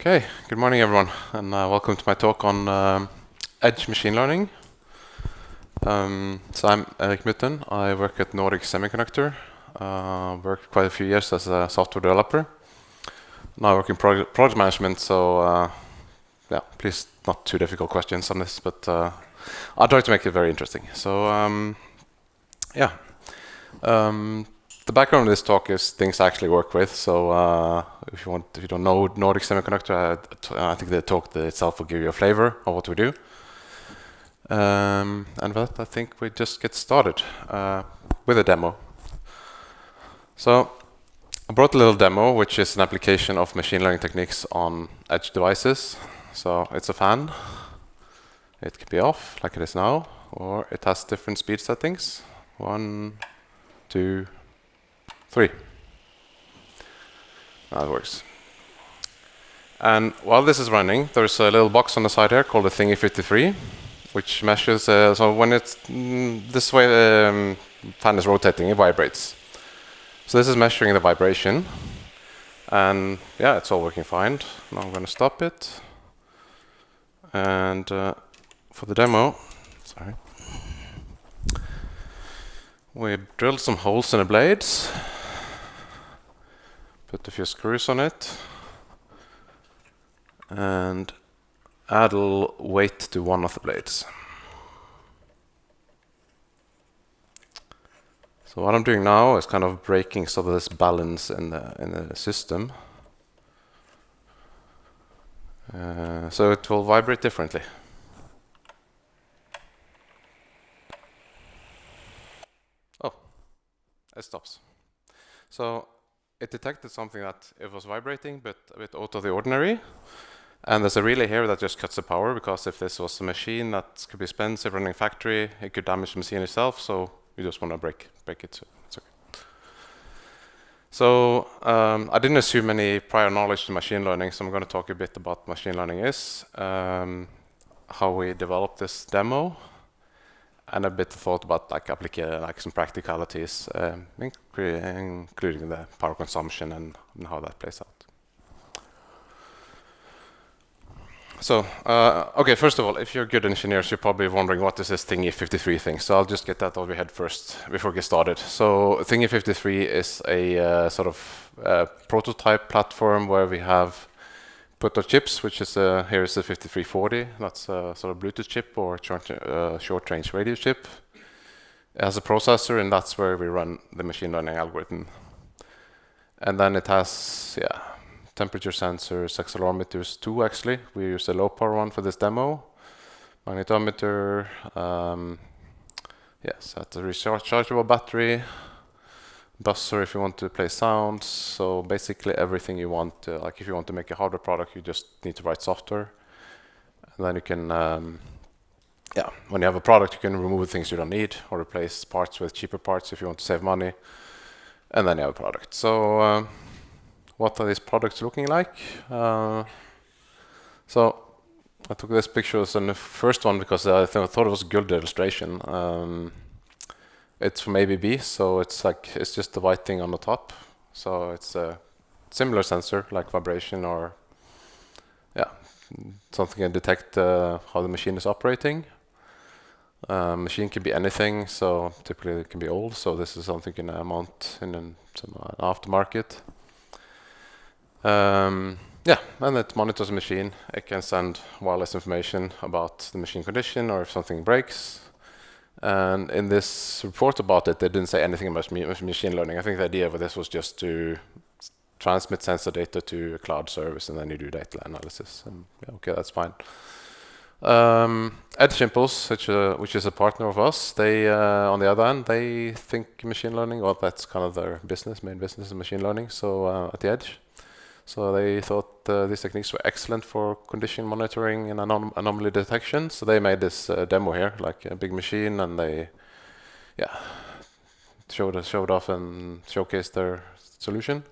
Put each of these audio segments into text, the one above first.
Okay, good morning everyone, and welcome to my talk on edge machine learning. So I'm Eirik Midttun. I work at Nordic Semiconductor. Worked quite a few years as a software developer. Now I work in project management, so yeah, please not too difficult questions on this, but I'll try to make it very interesting. So yeah. The background of this talk is things I actually work with. So if you don't know Nordic Semiconductor, I think the talk itself will give you a flavor of what we do. And with that, I think we just get started with a demo. So I brought a little demo, which is an application of machine learning techniques on edge devices. So it's a fan. It can be off, like it is now, or it has different speed settings. 1, 2, 3. That works. And while this is running, there's a little box on the side here called the Thingy53, which measures. So when it's this way, the fan is rotating, it vibrates. So this is measuring the vibration, and yeah, it's all working fine. Now I'm going to stop it, and for the demo, sorry. We drilled some holes in the blades, put a few screws on it, and add a little weight to one of the blades. So what I'm doing now is kind of breaking some of this balance in the system. So it will vibrate differently. It stops. So it detected something that it was vibrating, but a bit out of the ordinary. And there's a relay here that just cuts the power, because if this was a machine that could be expensive running factory, it could damage the machine itself. So you just want to break it. So it's okay. So I didn't assume any prior knowledge to machine learning, so I'm going to talk a bit about what machine learning is, how we developed this demo, and a bit of thought about like some practicalities, including the power consumption and how that plays out. So, okay, first of all, if you're good engineers, you're probably wondering what is this Thingy53 thing. So I'll just get that over your head first before we get started. So Thingy53 is a sort of prototype platform where we have put our chips, which is here is the 5340. That's a sort of Bluetooth chip or short-range radio chip. It has a processor, and that's where we run the machine learning algorithm. And then it has, temperature sensors, accelerometers too. Actually, we use a low-power one for this demo. Magnetometer. Yes, that's a rechargeable battery. Buzzer if you want to play sounds. So basically everything you want. Like if you want to make a hardware product, you just need to write software. And then you can, when you have a product, you can remove things you don't need or replace parts with cheaper parts if you want to save money. And then you have a product. So what are these products looking like? So I took this picture as the first one because I thought it was a good illustration. It's from ABB, so it's just the white thing on the top. So it's a similar sensor, like vibration or something can detect how the machine is operating. Machine can be anything, so typically it can be old. So this is something you can mount in an aftermarket. And it monitors the machine. It can send wireless information about the machine condition or if something breaks. And in this report about it, they didn't say anything about machine learning. I think the idea of this was just to transmit sensor data to a cloud service, and then you do data analysis. And okay, that's fine. Edge Impulse, which is a partner of us, they on the other hand, they think machine learning. Well, that's kind of their main business is machine learning. So at the edge. So they thought these techniques were excellent for condition monitoring and anomaly detection. So they made this demo here, like a big machine, and they, showed off and showcased their solution.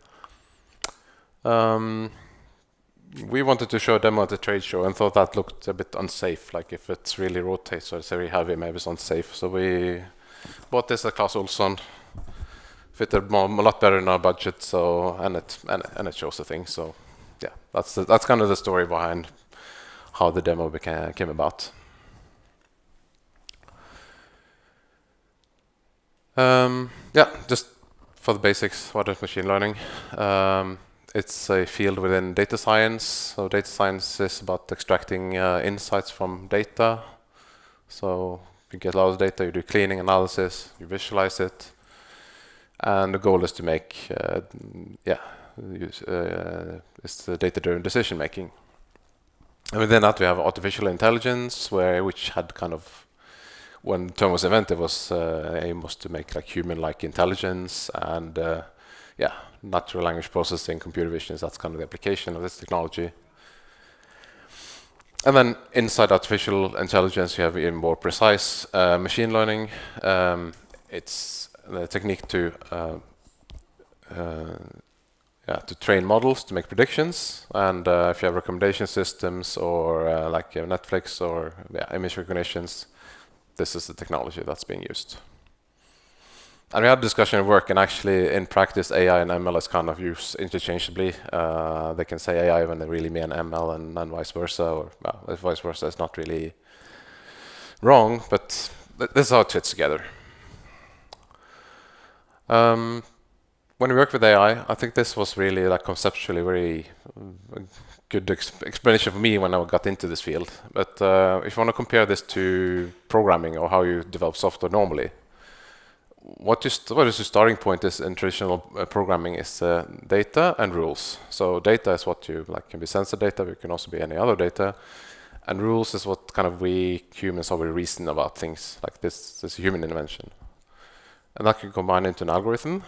We wanted to show a demo at the trade show and thought that looked a bit unsafe. Like if it really rotates or it's very heavy, maybe it's unsafe. So we bought this at Claes Olsson. Fitted a lot better in our budget, so and it shows the thing. So yeah, that's kind of the story behind how the demo came about. Yeah, just for the basics, what is machine learning? It's a field within data science. So data science is about extracting insights from data. So you get a lot of data, you do cleaning analysis, you visualize it, and the goal is to make, it's the data-driven decision making. And within that, we have artificial intelligence, which had kind of, when the term was invented, aim was to make like human-like intelligence and natural language processing, computer vision. That's kind of the application of this technology. And then inside artificial intelligence, you have even more precise machine learning. It's the technique to train models to make predictions. And if you have recommendation systems or like you have Netflix or image recognitions, this is the technology that's being used. And we had a discussion at work, and actually in practice, AI and ML is kind of used interchangeably. They can say AI when they really mean ML, and vice versa, or vice versa is not really wrong, but this is how it fits together. When we work with AI, I think this was really like conceptually very good explanation for me when I got into this field. But if you want to compare this to programming or how you develop software normally, what is your starting point is in traditional programming is data and rules. So data is what you like, can be sensor data, but it can also be any other data. And rules is what kind of we humans how we reason about things. Like this is a human invention. And that can combine into an algorithm.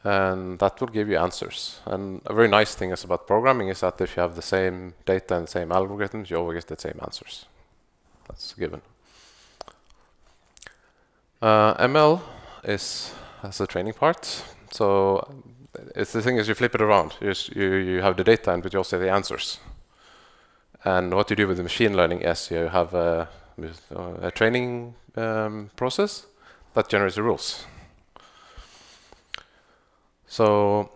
And that will give you answers. And a very nice thing is about programming is that if you have the same data and the same algorithms, you always get the same answers. That's a given. ML has a training part. So it's the thing is you flip it around. You have the data, but you also have the answers. And what you do with the machine learning is you have a training process that generates the rules. So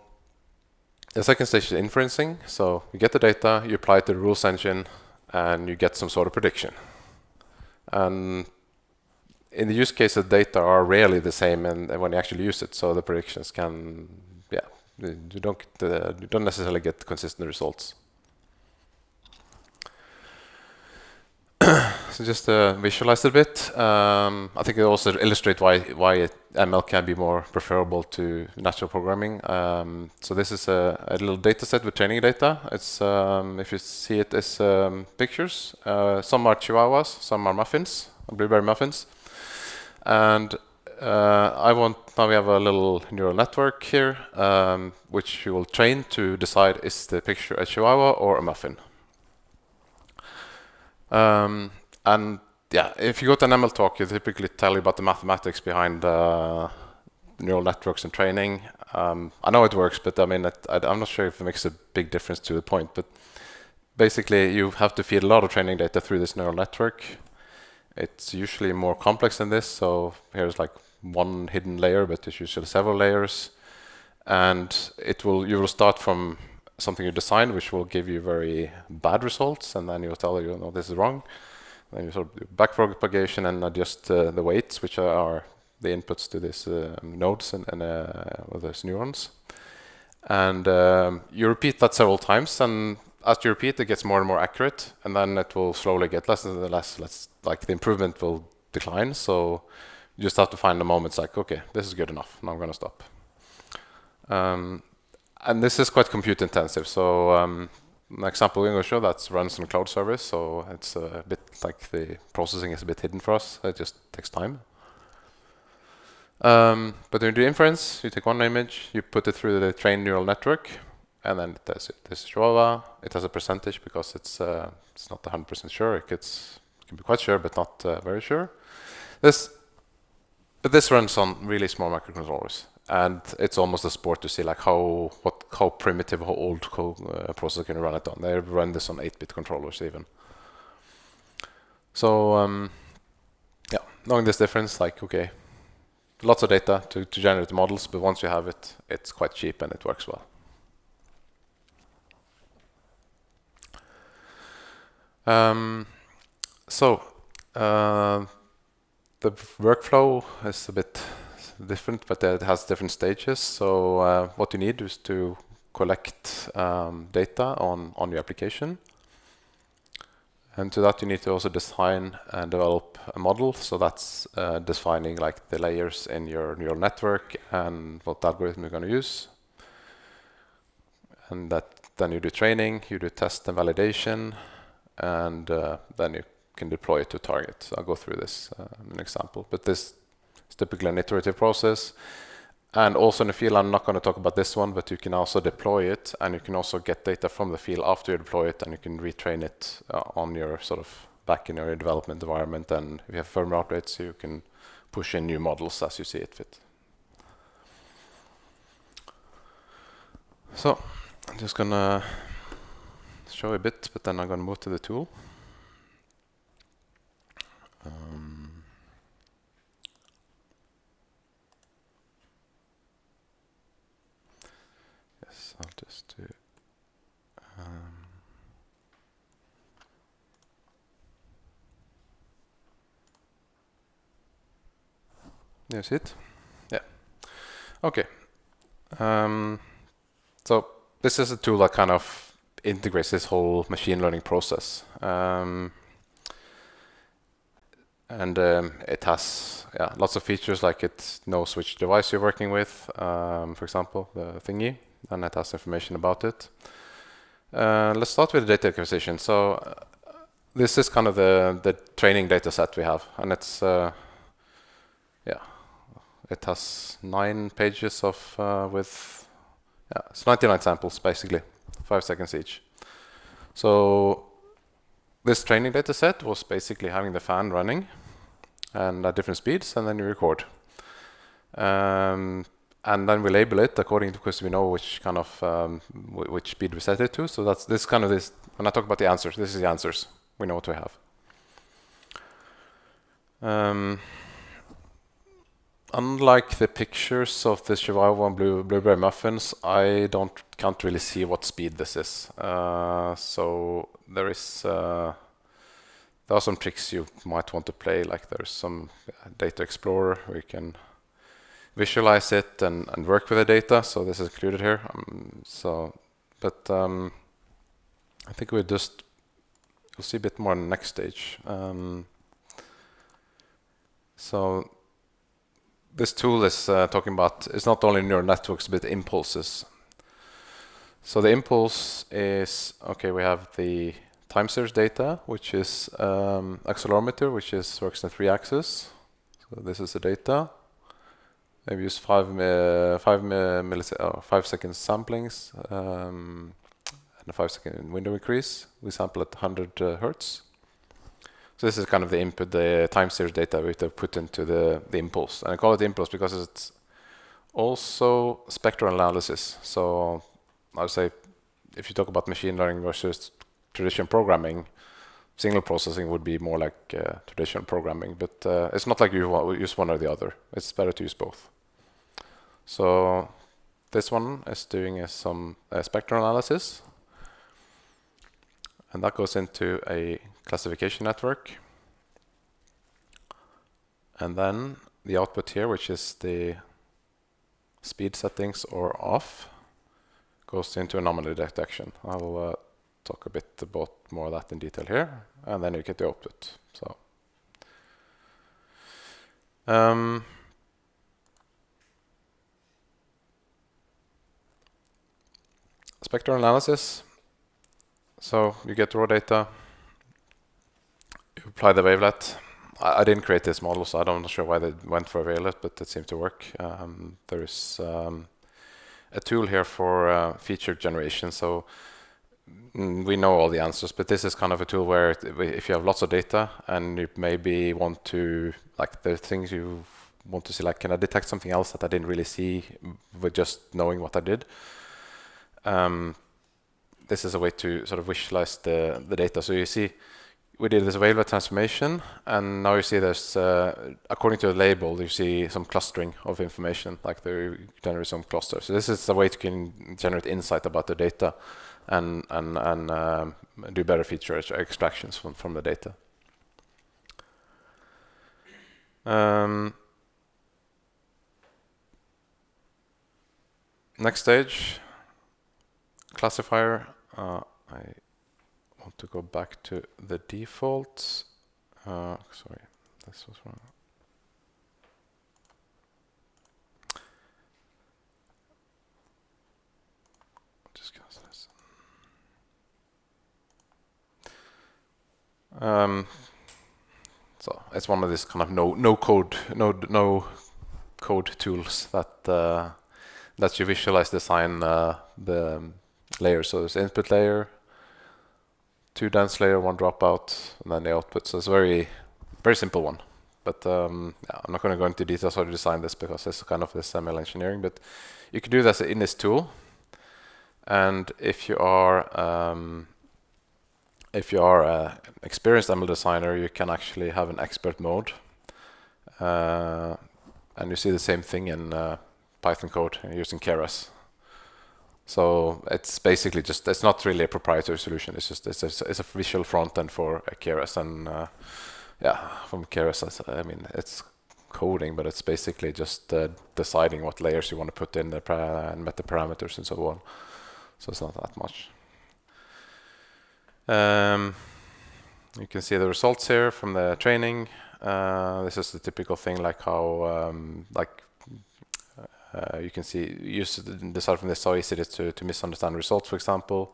the second stage is inferencing. So you get the data, you apply it to the rules engine, and you get some sort of prediction. And in the use case, the data are rarely the same, and when you actually use it, so the predictions can, you don't necessarily get consistent results. So just to visualize it a bit, I think it also illustrates why ML can be more preferable to natural programming. So this is a little data set with training data. It's if you see it as pictures, some are chihuahuas, some are muffins, blueberry muffins. And now we have a little neural network here, which you will train to decide is the picture a chihuahua or a muffin. And if you go to an ML talk, you typically tell you about the mathematics behind neural networks and training. I know it works, but I mean, I'm not sure if it makes a big difference to the point. But basically, you have to feed a lot of training data through this neural network. It's usually more complex than this. So here's like one hidden layer, but there's usually several layers. And you will start from something you designed, which will give you very bad results, and then you will tell you, no, this is wrong. Then you sort of do backpropagation and adjust the weights, which are the inputs to these nodes and those neurons. And you repeat that several times, and as you repeat, it gets more and more accurate, and then it will slowly get less and less. Like the improvement will decline. So you just have to find the moments like, okay, this is good enough. Now I'm going to stop. And this is quite compute intensive. So an example we're going to show that runs on a cloud service. So it's a bit like the processing is a bit hidden for us. It just takes time. But when you do inference, you take one image, you put it through the trained neural network, and then it does it. This is Chihuahua. It has a percentage because it's not 100% sure. It can be quite sure, but not very sure. But this runs on really small microcontrollers. And it's almost a sport to see like how primitive, how old processor can you run it on. They run this on 8-bit controllers even. So knowing this difference, like okay, lots of data to generate the models, but once you have it, it's quite cheap and it works well. So the workflow is a bit different, but it has different stages. So what you need is to collect data on your application. And to that you need to also design and develop a model. So that's defining like the layers in your neural network and what algorithm you're going to use. And then you do training, you do test and validation, and then you can deploy it to target. So I'll go through this in an example. But this is typically an iterative process. And also in the field, I'm not going to talk about this one, but you can also deploy it, and you can also get data from the field after you deploy it, and you can retrain it on your sort of back in your development environment. And if you have firmware updates, you can push in new models as you see it fit. So I'm just going to show a bit, but then I'm going to move to the tool. Yes, I'll just do. You see it? Yeah. Okay. So this is a tool that kind of integrates this whole machine learning process. And it has lots of features, like it knows which device you're working with, for example, the thingy, and it has information about it. Let's start with the data acquisition. So this is kind of the training data set we have, and it's it has 9 pages of it's 99 samples basically, 5 seconds each. So this training data set was basically having the fan running and at different speeds, and then you record. And then we label it according to, because we know which kind of which speed we set it to. So that's this kind of this. When I talk about the answers, this is the answers. We know what we have. Unlike the pictures of the Chihuahua and blueberry muffins, I can't really see what speed this is. So there are some tricks you might want to play. Like there's some data explorer where you can visualize it and work with the data. So this is included here. I think we'll see a bit more on the next stage. So this tool is talking about, it's not only neural networks, but impulses. So the impulse is, okay, we have the time series data, which is accelerometer, which works in 3 axes. So this is the data. Maybe use 5 seconds samplings and a 5-second window increase. We sample at 100 hertz. So this is kind of the input, the time series data we have to put into the impulse. And I call it impulse because it's also spectral analysis. So I would say if you talk about machine learning versus traditional programming, signal processing would be more like traditional programming. But it's not like you use one or the other. It's better to use both. So this one is doing some spectral analysis. And that goes into a classification network. And then the output here, which is the speed settings or off, goes into anomaly detection. I'll talk a bit about more of that in detail here, and then you get the output. So spectral analysis. So you get raw data, you apply the wavelet. I didn't create this model, so I'm not sure why they went for a wavelet, but it seemed to work. There is a tool here for feature generation. So we know all the answers, but this is kind of a tool where if you have lots of data and you maybe want to, like the things you want to see, like can I detect something else that I didn't really see with just knowing what I did? This is a way to sort of visualize the data. So you see, we did this wavelet transformation, and now you see there's, according to the label, you see some clustering of information, like they generate some clusters. So this is a way to can generate insight about the data and do better feature extractions from the data. Next stage, classifier. I want to go back to the defaults. Sorry, this was wrong. Just cancel this. So it's one of these kind of no code tools that lets you visualize design the layers. So there's input layer, 2 dense layer, 1 dropout, and then the output. So it's a very simple one. But yeah, I'm not going to go into details how to design this because it's kind of this ML engineering. But you can do this in this tool. And if you are an experienced ML designer, you can actually have an expert mode. And you see the same thing in Python code using Keras. So it's basically just, it's not really a proprietary solution. It's just it's a visual front end for Keras, and yeah, from Keras, I mean, it's coding, but it's basically just deciding what layers you want to put in and meta parameters and so on. So it's not that much. You can see the results here from the training. This is the typical thing, like how you can see, decide from this how easy it is to misunderstand results, for example.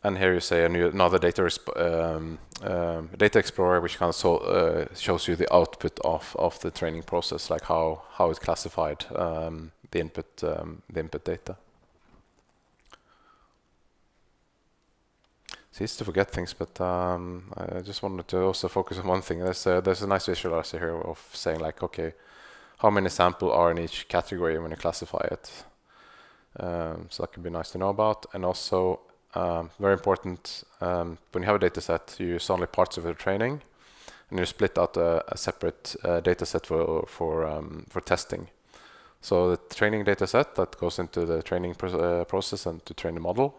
And here you say another data explorer, which kind of shows you the output of the training process, like how it classified the input data. It's easy to forget things, but I just wanted to also focus on one thing. There's a nice visualizer here of saying, like, okay, how many samples are in each category when you classify it. So that could be nice to know about. And also, very important, when you have a data set, you use only parts of the training, and you split out a separate data set for testing. So the training data set that goes into the training process and to train the model.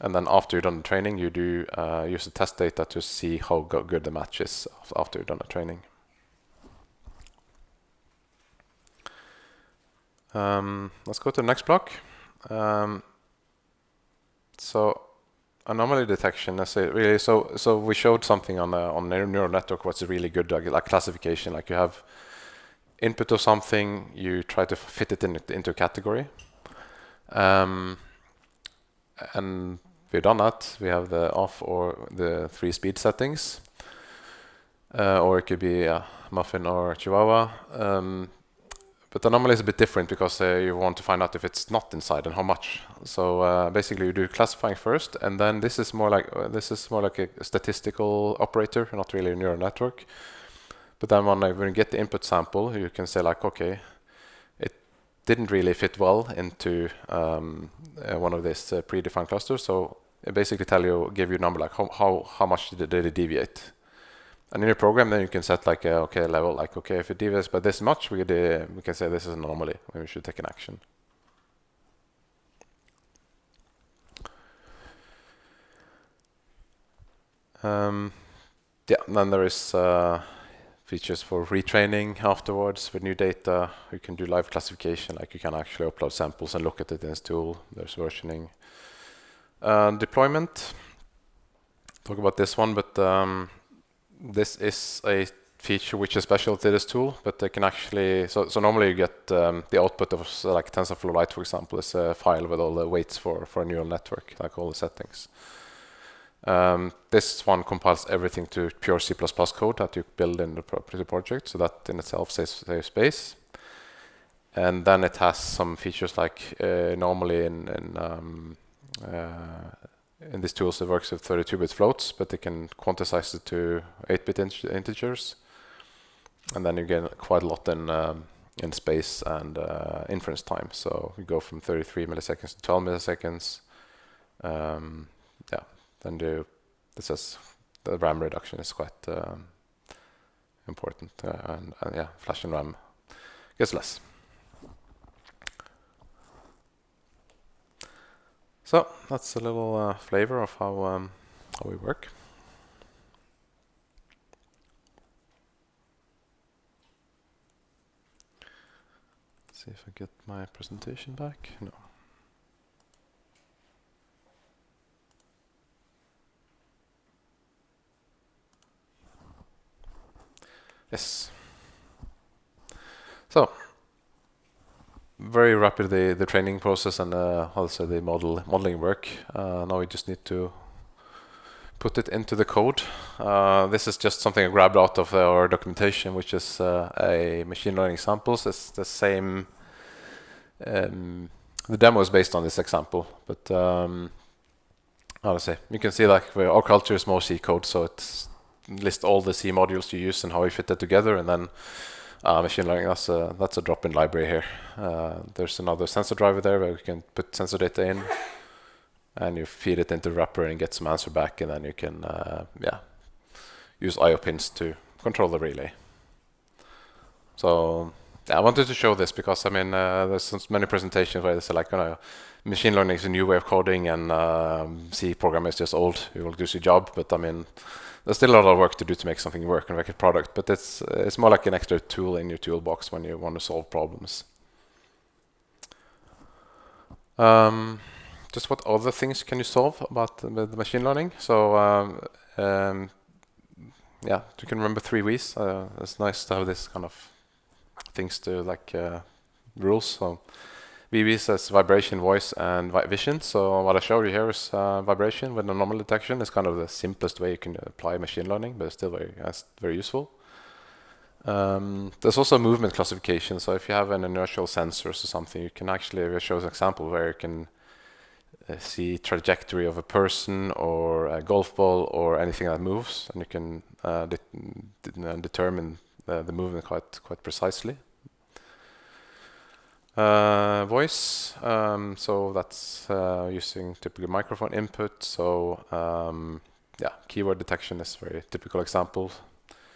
And then after you've done the training, you do use the test data to see how good the match is after you've done the training. Let's go to the next block. So anomaly detection. Really, so we showed something on a neural network what's really good, like classification. Like you have input of something, you try to fit it into a category. And we've done that. We have the off or the 3 speed settings, or it could be Muffin or Chihuahua. But Anomaly is a bit different because you want to find out if it's not inside and how much. So basically, you do classifying first, and then this is more like a statistical operator, not really a neural network. But then when you get the input sample, you can say, like, okay, it didn't really fit well into one of these predefined clusters. So it basically give you a number, like how much did it deviate. And in your program, then you can set like a level, like, okay, if it deviates by this much, we can say this is an anomaly, and we should take an action. Yeah, and then there is features for retraining afterwards with new data. You can do live classification, like you can actually upload samples and look at it in this tool. There's versioning. Deployment. Talk about this one, but this is a feature which is special to this tool, but they can actually, so normally you get the output of like TensorFlow Lite, for example, is a file with all the weights for a neural network, like all the settings. This one compiles everything to pure C++ code that you build in the project, so that in itself saves space. And then it has some features like normally in these tools it works with 32-bit floats, but they can quantize it to 8-bit integers. And then you get quite a lot in space and inference time. So we go from 33 milliseconds to 12 milliseconds. Yeah, then the RAM reduction is quite important. And yeah, flash and RAM gets less. So that's a little flavor of how we work. Let's see if I get my presentation back. No. Yes. So very rapidly the training process and also the modeling work. Now we just need to put it into the code. This is just something I grabbed out of our documentation, which is a machine learning samples. It's the same. The demo is based on this example, but how to say? You can see like our culture is more C code, so it lists all the C modules you use and how you fit it together, and then machine learning. That's a drop-in library here. There's another sensor driver there where you can put sensor data in, and you feed it into the wrapper and get some answer back, and then you can use I/O pins to control the relay. So I wanted to show this because I mean there's many presentations where they say like, machine learning is a new way of coding, and C programming is just old. You will do your job, but I mean there's still a lot of work to do to make something work and make a product. But it's more like an extra tool in your toolbox when you want to solve problems. Just what other things can you solve about the machine learning? So yeah, you can remember 3 V's. It's nice to have this kind of things to like rules. So VVs as vibration, voice, and vision. So what I showed you here is vibration with anomaly detection. It's kind of the simplest way you can apply machine learning, but it's still very useful. There's also movement classification. So if you have an inertial sensors or something, you can actually show an example where you can see trajectory of a person or a golf ball or anything that moves, and you can determine the movement quite precisely. Voice, so that's using typically microphone input. So yeah, keyword detection is a very typical example.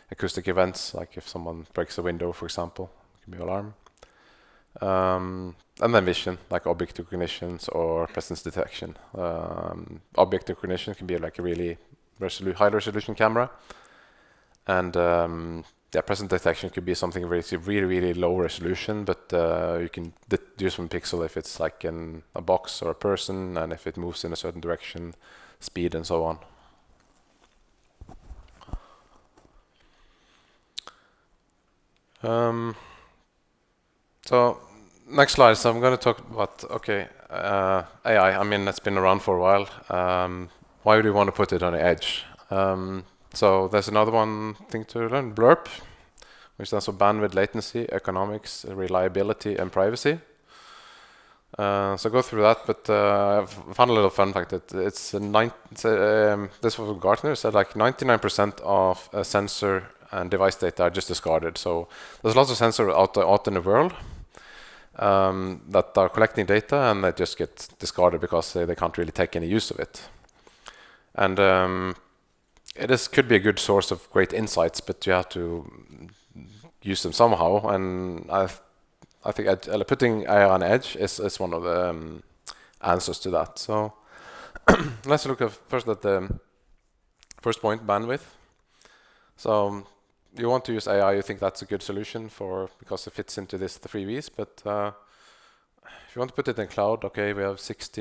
Acoustic events, like if someone breaks a window, for example, it can be alarm. And then vision, like object recognitions or presence detection. Object recognition can be like a really high resolution camera, and yeah, presence detection could be something really low resolution, but you can deduce from pixel if it's like in a box or a person, and if it moves in a certain direction, speed, and so on. So next slide. So I'm going to talk about AI. I mean, it's been around for a while. Why do you want to put it on the edge? So there's another one thing to learn, BLERP, which stands for bandwidth, latency, economics, reliability, and privacy. So go through that, but I've found a little fun fact that this was from Gartner, said like 99% of sensor and device data are just discarded. So there's lots of sensors out in the world that are collecting data, and they just get discarded because they can't really take any use of it. And could be a good source of great insights, but you have to use them somehow. And I think putting AI on edge is one of the answers to that. So let's look first at the first point, bandwidth. So you want to use AI, you think that's a good solution because it fits into the 3 V's. But if you want to put it in cloud, okay, we have 6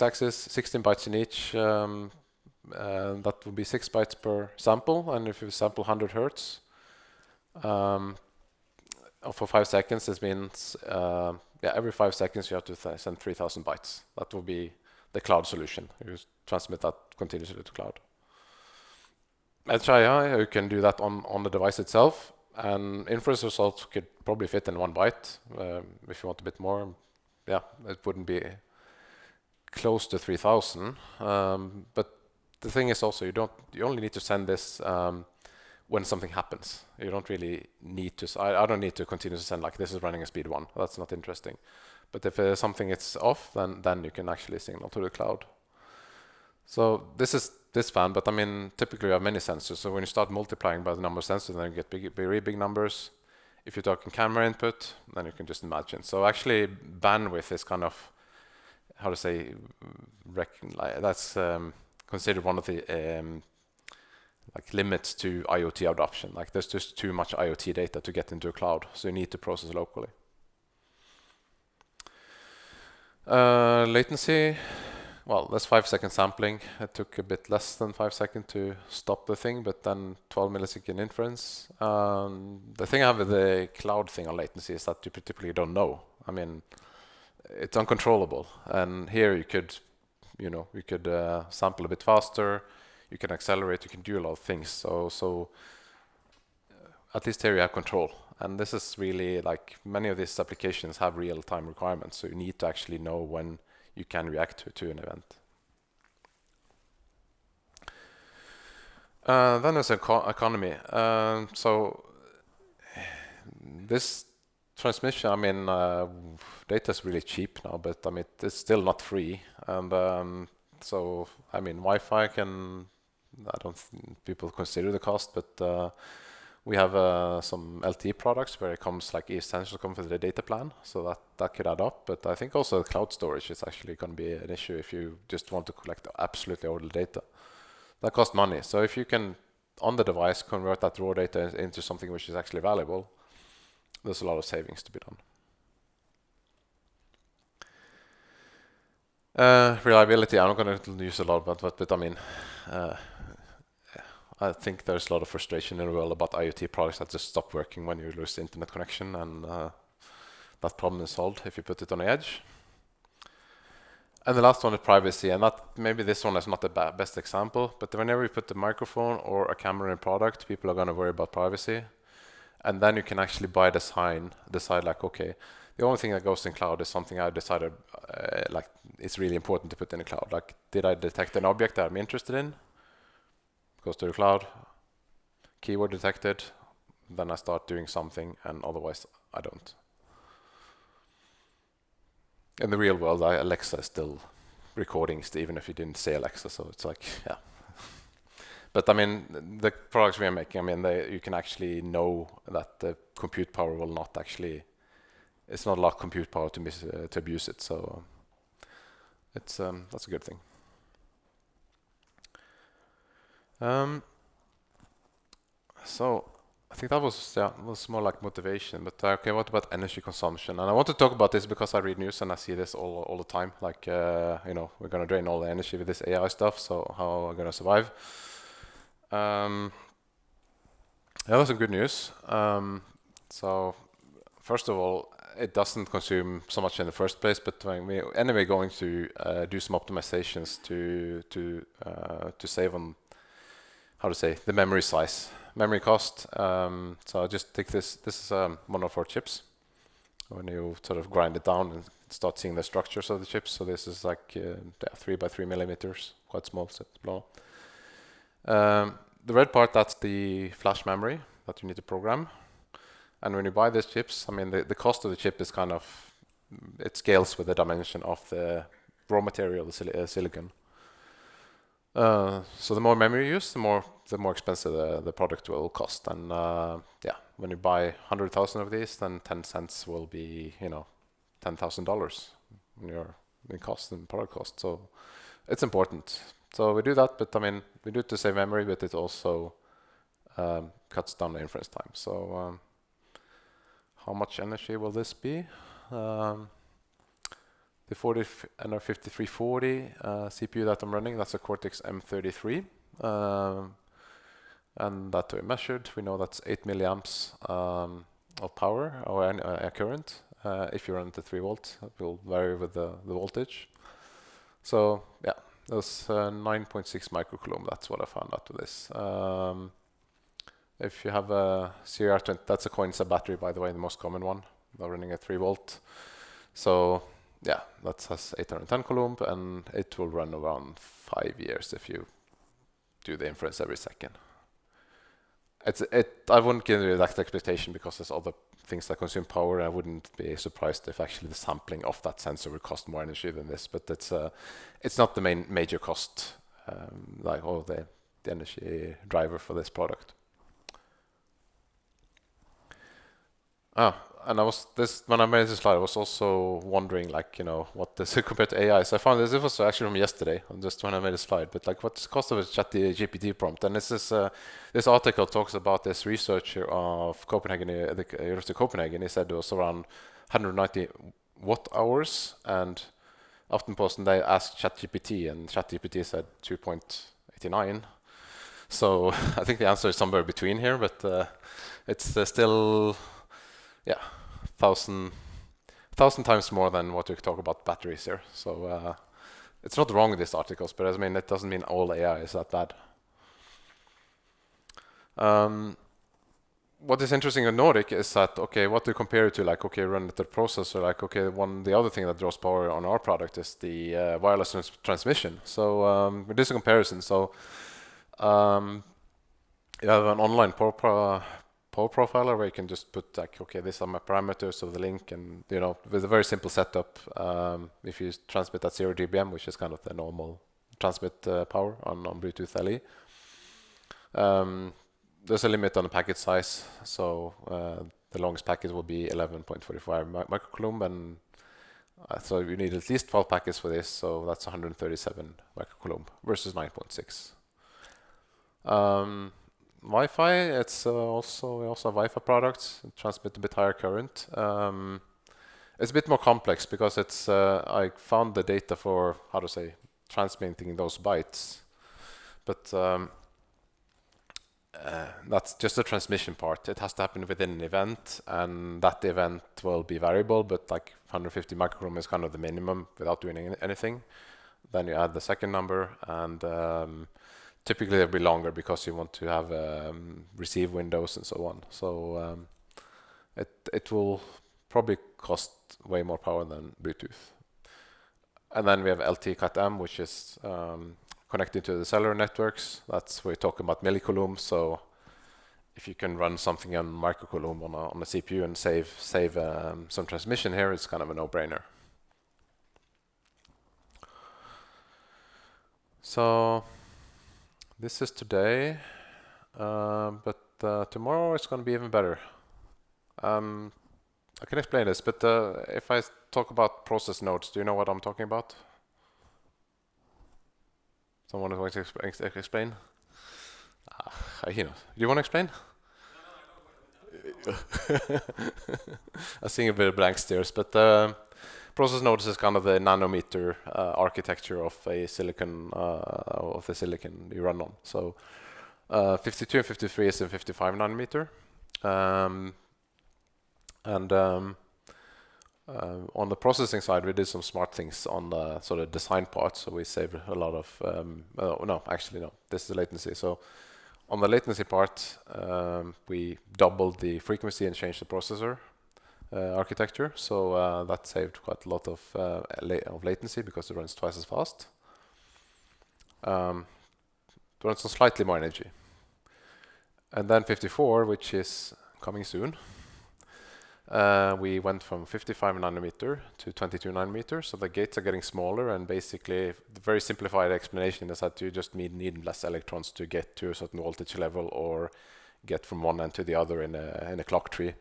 axes, 16 bytes in each. That would be 6 bytes per sample, and if you sample 100 hertz for 5 seconds, this means every 5 seconds you have to send 3,000 bytes. That will be the cloud solution. You transmit that continuously to cloud. Edge AI, you can do that on the device itself, and inference results could probably fit in 1 byte. If you want a bit more, yeah, it wouldn't be close to 3,000. But the thing is also you only need to send this when something happens. You don't really need to. I don't need to continue to send like this is running a speed 1. That's not interesting. But if something is off, then you can actually signal to the cloud. So this is this fan, but I mean typically you have many sensors. So when you start multiplying by the number of sensors, then you get very big numbers. If you're talking camera input, then you can just imagine. So actually bandwidth is kind of how to say, that's considered one of the like limits to IoT adoption. Like there's just too much IoT data to get into a cloud, so you need to process locally. Latency, well, that's 5-second sampling. It took a bit less than 5 seconds to stop the thing, but then 12 millisecond inference. The thing I have with the cloud thing on latency is that you typically don't know. I mean, it's uncontrollable. And here you could, sample a bit faster. You can accelerate. You can do a lot of things. So at least here you have control. And this is really like many of these applications have real-time requirements. So you need to actually know when you can react to an event. Then there's economy. So this transmission, I mean, data is really cheap now, but I mean, it's still not free. And so, I mean, Wi-Fi I don't think people consider the cost, but we have some LTE products where it comes like essential comes with the data plan, so that could add up. But I think also cloud storage is actually going to be an issue if you just want to collect absolutely all the data. That costs money. So if you can, on the device, convert that raw data into something which is actually valuable, there's a lot of savings to be done. Reliability, I'm not going to use a lot, but I mean, I think there's a lot of frustration in the world about IoT products that just stop working when you lose the internet connection, and that problem is solved if you put it on the edge. And the last one is privacy, and maybe this one is not the best example, but whenever you put a microphone or a camera in a product, people are going to worry about privacy. And then you can actually by design decide like, okay, the only thing that goes in cloud is something I decided like it's really important to put in the cloud. Like, did I detect an object that I'm interested in? Goes to the cloud, keyword detected, then I start doing something, and otherwise I don't. In the real world, Alexa is still recording, even if you didn't say Alexa, so it's like, yeah. But I mean, the products we are making, I mean, you can actually know that the compute power will not actually, it's not a lot of compute power to abuse it, so it's that's a good thing. So I think that was more like motivation, but okay, what about energy consumption? And I want to talk about this because I read news and I see this all the time. Like, we're gonna drain all the energy with this AI stuff, so how are we gonna survive? Yeah, that's some good news. So first of all, it doesn't consume so much in the first place, but we're anyway going to do some optimizations to save on, how to say, the memory size, memory cost. So I'll just take this is one of our chips. When you sort of grind it down and start seeing the structures of the chips. So this is like 3 by 3 millimeters, quite small. So it's blown. The red part, that's the flash memory that you need to program. And when you buy these chips, I mean, the cost of the chip is kind of, it scales with the dimension of the raw material, the silicon. So the more memory you use, the more expensive the product will cost. And yeah, when you buy 100,000 of these, then 10 cents will be, $10,000 in cost and product cost. So it's important. So we do that, but I mean, we do it to save memory, but it also cuts down the inference time. So how much energy will this be? The 5340 CPU that I'm running, that's a Cortex M33. And that we measured, we know that's 8 milliamps of power or current. If you run it at 3 volt, it will vary with the voltage. So yeah, that's 9.6 microcoulomb. That's what I found out of this. If you have a CR20, that's a Kongsberg battery, by the way, the most common one. They're running at 3 volt. So yeah, that has 810 coulomb, and it will run around 5 years if you do the inference every second. I wouldn't give you that expectation because there's other things that consume power. I wouldn't be surprised if actually the sampling of that sensor would cost more energy than this, but it's not the major cost, the energy driver for this product. and when I made this slide, I was also wondering, like, what this compared to AI. So I found this was actually from yesterday, just when I made a slide. But like, what's the cost of a ChatGPT prompt? And this article talks about this researcher of Copenhagen, the University of Copenhagen. He said it was around 190 watt hours, and Aftenposten they asked ChatGPT, and ChatGPT said 2.89. So I think the answer is somewhere between here, but it's still, yeah, thousand times more than what we talk about batteries here. So it's not wrong, these articles, but I mean, it doesn't mean all AI is that bad. What is interesting in Nordic is that, okay, what to compare it to, like, okay, run the processor, like, okay, the other thing that draws power on our product is the wireless transmission. So we did a comparison. So you have an online power profiler where you can just put, like, okay, these are my parameters of the link, and with a very simple setup, if you transmit at 0 dBm, which is kind of the normal transmit power on Bluetooth LE, there's a limit on the packet size. So the longest packet will be 11.45 microcoulomb, and so you need at least 12 packets for this. So that's 137 microcoulomb versus 9.6. Wi-Fi, it's also a Wi-Fi product. It transmits a bit higher current. It's a bit more complex because it's I found the data for transmitting those bytes, but that's just the transmission part. It has to happen within an event, and that event will be variable, but like 150 microcoulomb is kind of the minimum without doing anything. Then you add the second number, and typically they'll be longer because you want to have receive windows and so on. So it will probably cost way more power than Bluetooth. And then we have LT Cat-M, which is connected to the cellular networks. That's where we're talking about millicoulombs. So if you can run something on microcoulomb on a CPU and save some transmission here, it's kind of a no-brainer. So this is today, but tomorrow it's going to be even better. I can explain this, but if I talk about process nodes, do you know what I'm talking about? Someone is going to explain? Do you want to explain? I see a bit of blank stares, but process nodes is kind of the nanometer architecture of a silicon, of the silicon you run on. So 52 and 53 is in 55 nanometer. And on the processing side, we did some smart things on the sort of design part. So we saved a lot of, this is the latency. So on the latency part, we doubled the frequency and changed the processor architecture. So that saved quite a lot of latency because it runs twice as fast. It runs on slightly more energy. And then 54, which is coming soon. We went from 55 nanometer to 22 nanometer, so the gates are getting smaller, and basically the very simplified explanation is that you just need less electrons to get to a certain voltage level or get from one end to the other in a clock tree.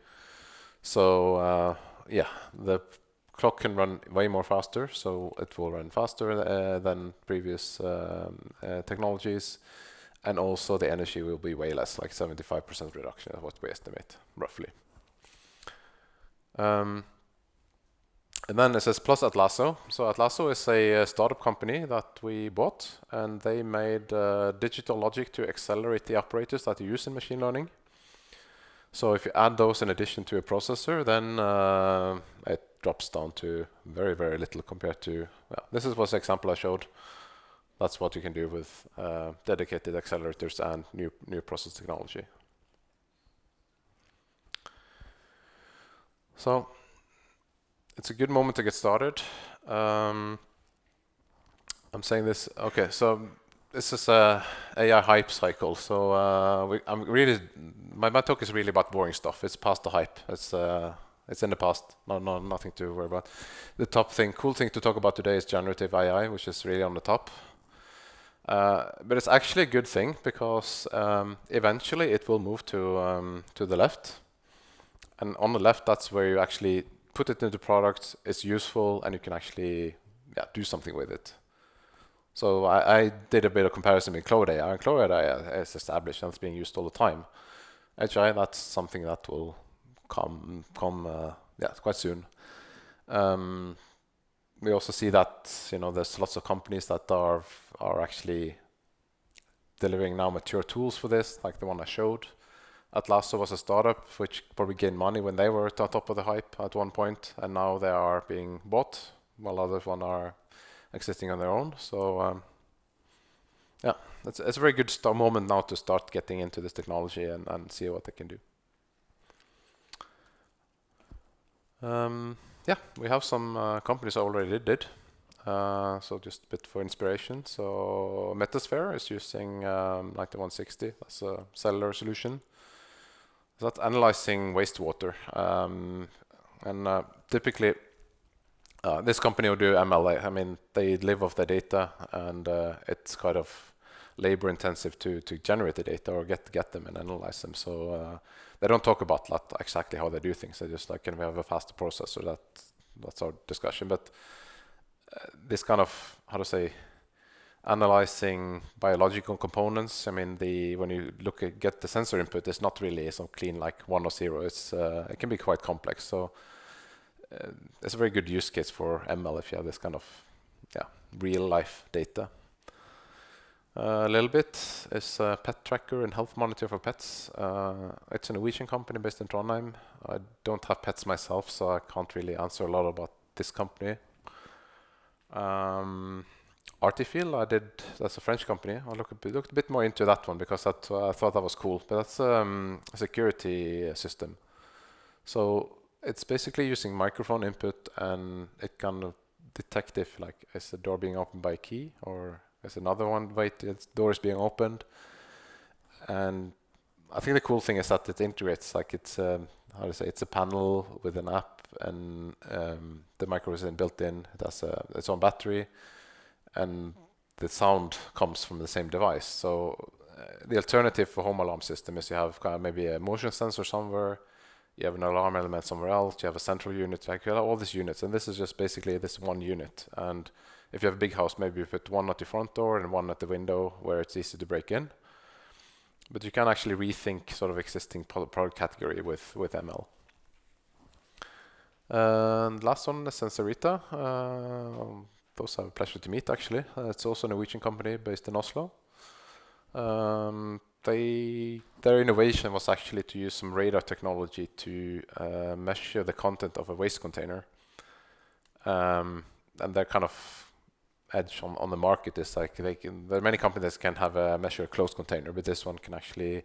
So the clock can run way more faster, so it will run faster than previous technologies, and also the energy will be way less, like 75% reduction is what we estimate, roughly. And then it says plus Atlasso. So Atlasso is a startup company that we bought, and they made digital logic to accelerate the operators that you use in machine learning. So if you add those in addition to a processor, then it drops down to very, very little compared to, this was the example I showed. That's what you can do with dedicated accelerators and new process technology. So it's a good moment to get started. I'm saying this, okay, so this is a AI hype cycle. So my talk is really about boring stuff. It's past the hype. It's in the past. Nothing to worry about. The cool thing to talk about today is generative AI, which is really on the top. But it's actually a good thing because eventually it will move to the left. And on the left, that's where you actually put it into products, it's useful, and you can actually do something with it. So I did a bit of comparison with Cloud AI, and Cloud AI is established and it's being used all the time. HI, that's something that will come quite soon. We also see that there's lots of companies that are actually delivering now mature tools for this, like the one I showed. Atlasso was a startup which probably gained money when they were at the top of the hype at one point, and now they are being bought, while others one are existing on their own. So it's a very good moment now to start getting into this technology and see what they can do. We have some companies already did. So just a bit for inspiration. So Metasphere is using 9160 as a cellular solution. That's analyzing wastewater. And typically, this company will do ML. I mean, they live off the data, and it's kind of labor intensive to generate the data or get them and analyze them. So they don't talk about that exactly how they do things. They just like, can we have a faster processor? That's our discussion. But this kind of, how to say, analyzing biological components. I mean, when you get the sensor input, it's not really so clean like 1 or 0. It can be quite complex. So it's a very good use case for ML if you have this kind of real life data. A little bit is a pet tracker and health monitor for pets. It's a Norwegian company based in Trondheim. I don't have pets myself, so I can't really answer a lot about this company. Artifil, that's a French company. I looked a bit more into that one because I thought that was cool. But that's a security system. So it's basically using microphone input, and it can detect if is the door being opened by a key, or there's another one, the door is being opened. And I think the cool thing is that it integrates, it's a panel with an app, and the microphone is built in. It has its own battery, and the sound comes from the same device. So the alternative for home alarm system is you have maybe a motion sensor somewhere, you have an alarm element somewhere else, you have a central unit, you have all these units, and this is just basically this one unit. And if you have a big house, maybe you put one at the front door and one at the window where it's easy to break in. But you can actually rethink sort of existing product category with ML. And last one is Sensorita. Those are a pleasure to meet, actually. It's also a Norwegian company based in Oslo. Their innovation was actually to use some radar technology to measure the content of a waste container. And their kind of edge on the market is there are many companies that can measure a closed container, but this one can actually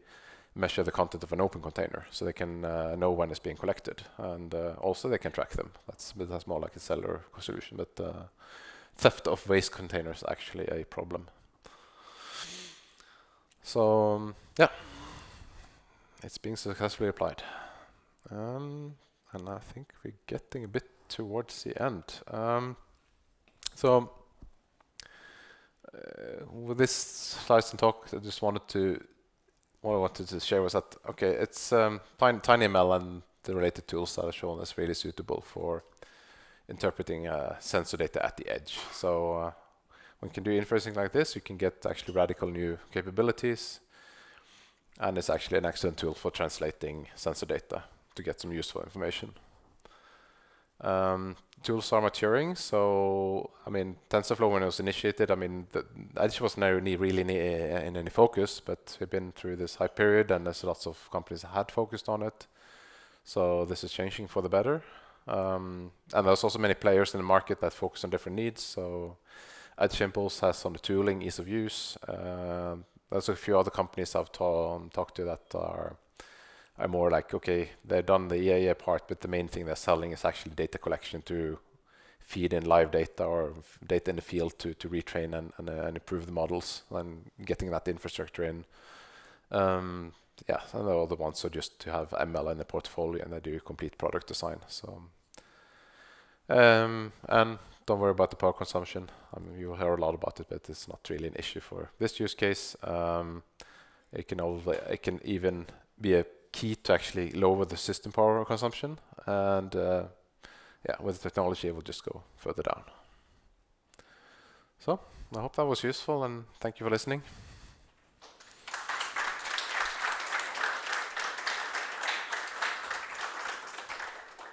measure the content of an open container, so they can know when it's being collected, and also they can track them. That's more like a cellular solution, but theft of waste containers is actually a problem. So it's being successfully applied, and I think we're getting a bit towards the end. So with this slides and talk, I just what I wanted to share was that it's TinyML and the related tools that are shown is really suitable for interpreting sensor data at the edge. So when you can do inferencing like this, you can get actually radical new capabilities, and it's actually an excellent tool for translating sensor data to get some useful information. Tools are maturing, so I mean, TensorFlow, when it was initiated, I mean, the edge was never really in any focus, but we've been through this hype period, and there's lots of companies that had focused on it. So this is changing for the better. And there's also many players in the market that focus on different needs. So Edge Impulse has on the tooling, ease of use. There's a few other companies I've talked to that are more like, they've done the EAA part, but the main thing they're selling is actually data collection to feed in live data or data in the field to retrain and improve the models, and getting that infrastructure in. And the other ones are just to have ML in the portfolio, and they do complete product design. So, and don't worry about the power consumption. I mean, you'll hear a lot about it, but it's not really an issue for this use case. It can even be a key to actually lower the system power consumption. And yeah, with the technology, it will just go further down. So I hope that was useful, and thank you for listening.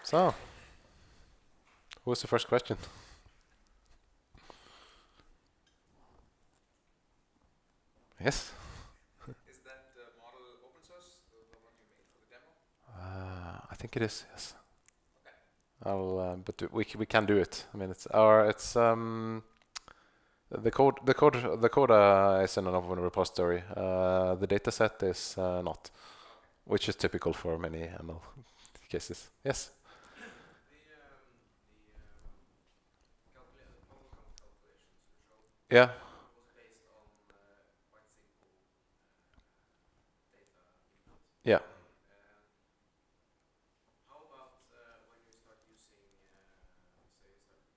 So, who was the first question? Yes? Is that model open source, the one you made for the demo? I think it is, yes. Okay. But we can do it. I mean, the code is in an open repository. The dataset is not, which is typical for many ML cases. Yes. Yeah. Was based on quite simple data input. Yeah. How about when you start using, say, you start interpreting input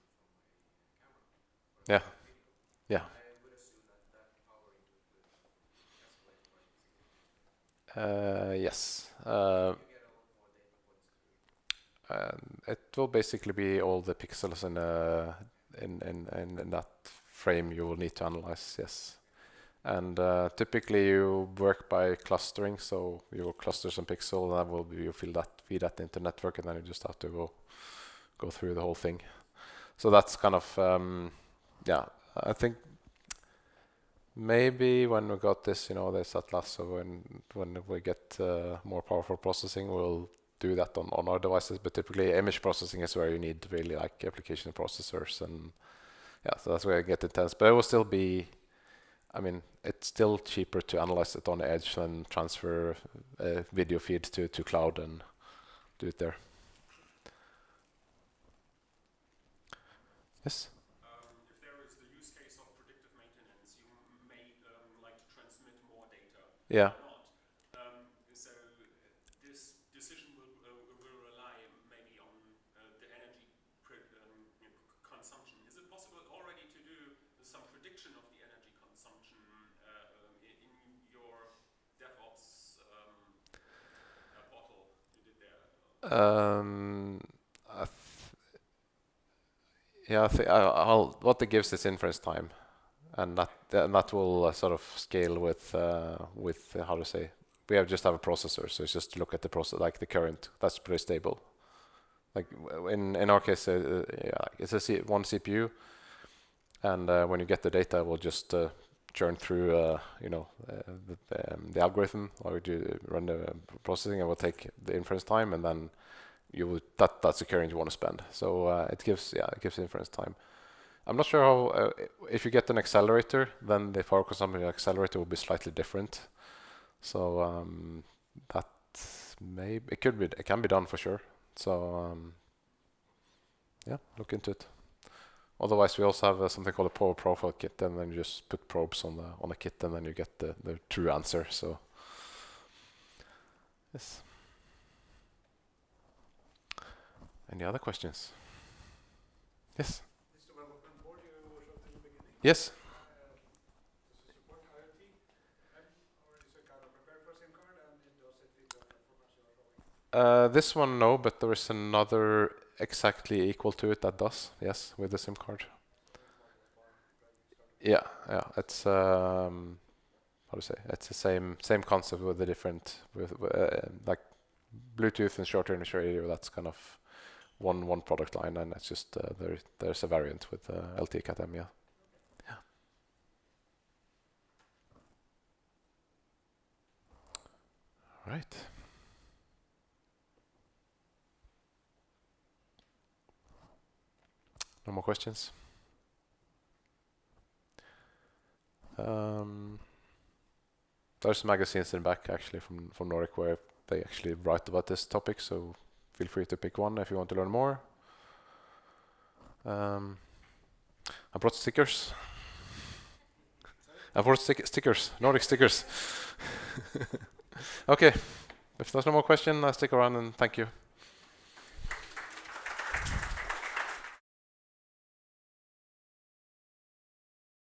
from a camera or Yeah. a video? Yeah. I would assume that power input would escalate quite significantly. Yes. You get a lot more data points to It will basically be all the pixels in that frame you will need to analyze. Yes. And typically you work by clustering, so you will cluster some pixel, and that will be, you feed that into network, and then you just have to go through the whole thing. So that's kind of yeah. I think maybe when we got this, this Atlas, so when we get more powerful processing, we'll do that on our devices. But typically, image processing is where you need really like application processors, and yeah, so that's where it gets intense. But it will still be, I mean, it's still cheaper to analyze it on the edge than transfer a video feed to cloud and do it there. Yes? If there is the use case of predictive maintenance, you may like to transmit more data. Yeah. Or not. So this decision will rely maybe on the energy consumption. Is it possible already to do some prediction of the energy consumption in your DevOps portal you did there? Yeah, what it gives is inference time, and that will sort of scale with how to say. We just have a processor, so it's just to look at the process, like the current. That's pretty stable. Like in our case, yeah, it's one CPU, and when you get the data, we'll just churn through the algorithm, or do run the processing, and we'll take the inference time, and then that's the current you want to spend. So it gives inference time. I'm not sure how if you get an accelerator, then the power consumption of the accelerator will be slightly different. So that it can be done for sure. So yeah, look into it. Otherwise, we also have something called a power profile kit, and then you just put probes on the kit, and then you get the true answer. So yes. Any other questions? Yes. This development board you showed in the beginning. Yes. Does it support IoT, or is it kind of prepared for SIM card, and does it fit the information you're showing? This one no, but there is another exactly equal to it that does. Yes, with the SIM card. Yeah. It's how to say? It's the same concept with the different like Bluetooth and short-range radio. That's kind of one product line, and it's just there's a variant with LTE Cat-M. Yeah. Right. No more questions. There's magazines in the back actually from Norway where they actually write about this topic, so feel free to pick one if you want to learn more. I brought stickers. Stickers, Nordic stickers. Okay, if there's no more question, I'll stick around and thank you.